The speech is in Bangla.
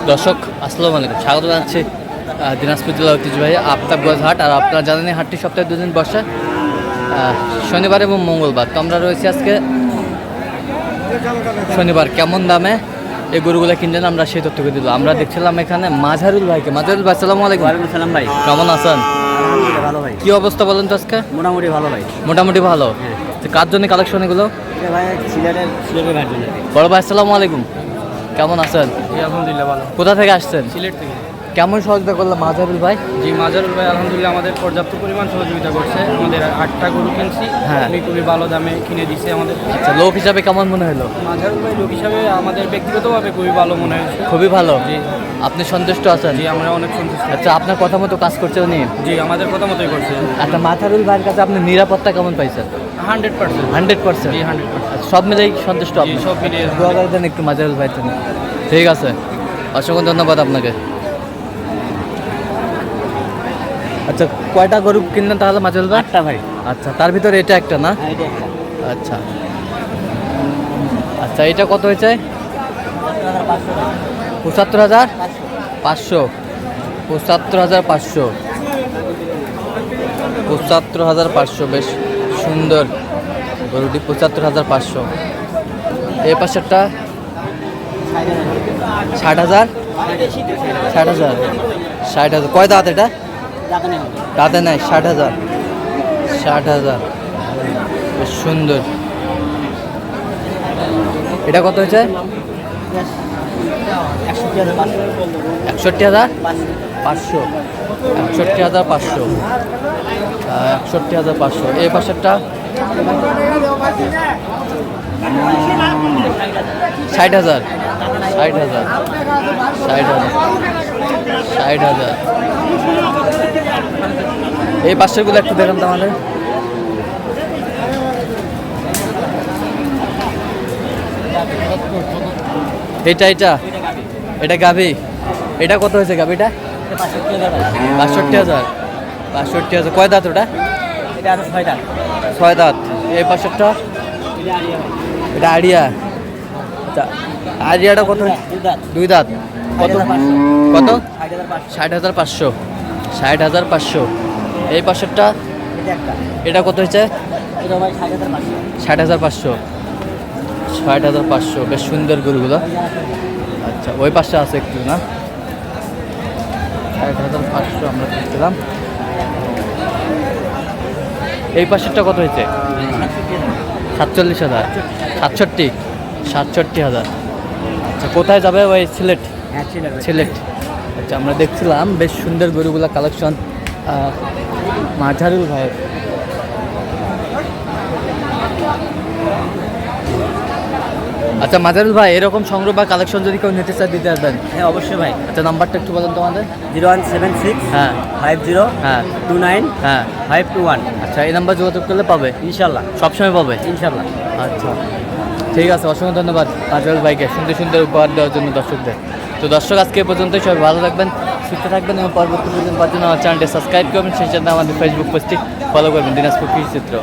দর্শক আসসালামু আলাইকুম, স্বাগত জানাচ্ছি দিনাজপুর জেলা ঐতিহ্যবাহী আফতাবগঞ্জ হাট। আর আপনারা জানেন এই হাটটি সপ্তাহে 2 দিন বসে, শনিবার এবং মঙ্গলবার। তো আমরা রয়েছি আজকে শনিবার। কেমন দামে এই গরুগুলো কিনলেন আমরা সেই তথ্যকে দিল। আমরা দেখছিলাম এখানে মাঝারুল ভাইকে। মাঝারুল ভাই আসসালামু আলাইকুম। ওয়ালাইকুম সালাম ভাই। কেমন আছেন? আলহামদুলিল্লাহ ভালো ভাই। কি অবস্থা বলেন তো আজকে? মোটামুটি ভালো ভাই। মোটামুটি ভালো। তো কার জন্য কালেকশন এগুলো? ভাই সিলেটের ভাই জন্য। বড় ভাই আসসালামু আলাইকুম, কেমন আছেন? জি আলহামদুলিল্লাহ ভালো। কোথা থেকে আসছেন? সিলেট থেকে। কেমন সহযোগিতা করলো মাঝারুল ভাই? জি মাজারুল ভাই আলহামদুলিল্লাহ আমাদের পর্যাপ্ত পরিমাণ সহযোগিতা করছে। আমাদের 8টা গরু কিনছি, হ্যাঁ। উনি খুবই ভালো দামে কিনে দিচ্ছে আমাদের। আচ্ছা, লোক হিসাবে কেমন মনে হলো? মাজারুল ভাই লোক হিসাবে আমাদের ব্যক্তিগতভাবে খুবই ভালো মনে হয়েছে। খুবই ভালো। জি আপনি সন্তুষ্ট আছেন? জি আমরা অনেক সন্তুষ্ট। আচ্ছা, আপনার কথা মতো কাজ করছে উনি? জি আমাদের কথা মতোই করছে। আচ্ছা, মাথারুল ভাইয়ের কাছে আপনি নিরাপত্তা কেমন পাইছেন? 100%। 100%? জি 100%। সব মিলেই সন্তুষ্ট আপনি? জি সব মিলিয়ে দোয়া করে দেন একটু মাঝারুল ভাইয়ের জন্য। ঠিক আছে, অসংখ্য ধন্যবাদ আপনাকে। আচ্ছা, কয়টা গরু কিনলেন তাহলে মাঝারুল ভাই? 8টা ভাই। আচ্ছা, তার ভিতরে এটা একটা না? হ্যাঁ এটা একটা। আচ্ছা আচ্ছা, এটা কত হয়েছে? 75,500। 75,500। 75,500, বেশ সুন্দর গরুটি। 75,500। এই পাশেরটা 60,000। 60,000। 60,000 কয় দাঁত এটা? দাঁতে নাই। 60,000। 60,000, বেশ সুন্দর। এটা কত হয়েছে? 61,500। 61,500। 61,500। এই পাশেরটা 60,000। 60,000। 60,000। 60,000। এই পাশেরগুলো একটু দেখেন তো আমাদের। এটা গাভি। এটা কত হয়েছে গাভিটা? 65,000। 65,000 কয় দাঁত ওটা? এটা আছে 6টা। 6 দাঁত। এই পাশেরটা? এটা আড়িয়া। আচ্ছা, আড়িয়াটা কত? 2 দাঁত। কত? কত? 60,500। 60,500। এই পাশেরটা? এটা কত হয়েছে? 60,500। 60,500, বেশ সুন্দর গরুগুলো। আচ্ছা, ওই পাশে আছে একটু না? 60,500 আমরা দেখছিলাম। এই পাশেরটা কত হয়েছে? 47,000। 67,000। আচ্ছা, কোথায় যাবে? ওই সিলেট? সিলেট। আচ্ছা, আমরা দেখছিলাম বেশ সুন্দর গরুগুলা কালেকশন মাঝারুল ভাইয়ের। আচ্ছা মাঝারুল ভাই, এরকম সংগ্রহ বা কালেকশন যদি কেউ নিতে চায় দিতে আসবেন? হ্যাঁ অবশ্যই ভাই। আচ্ছা, নাম্বারটা একটু বলুন তোমাদের। 0176 হ্যাঁ 50 হ্যাঁ 29 হ্যাঁ 521। আচ্ছা, এই নাম্বার যোগাযোগ করলে পাবে ইনশাল্লাহ। সবসময় পাবে? ইনশাল্লাহ। আচ্ছা, ঠিক আছে, অসংখ্য ধন্যবাদ মাঝারুল ভাইকে সুন্দর সুন্দর উপহার দেওয়ার জন্য দর্শকদের। তো দর্শক, আজকে এ পর্যন্তই। সবাই ভালো থাকবেন, সুস্থ থাকবেন এবং পরবর্তী পর্যন্ত পাওয়ার জন্য আমার চ্যানেলটি সাবস্ক্রাইব করবেন। সেই সাথে আমাদের ফেসবুক পেজটি ফলো করবেন, দিনাজপুর কৃষি চিত্র।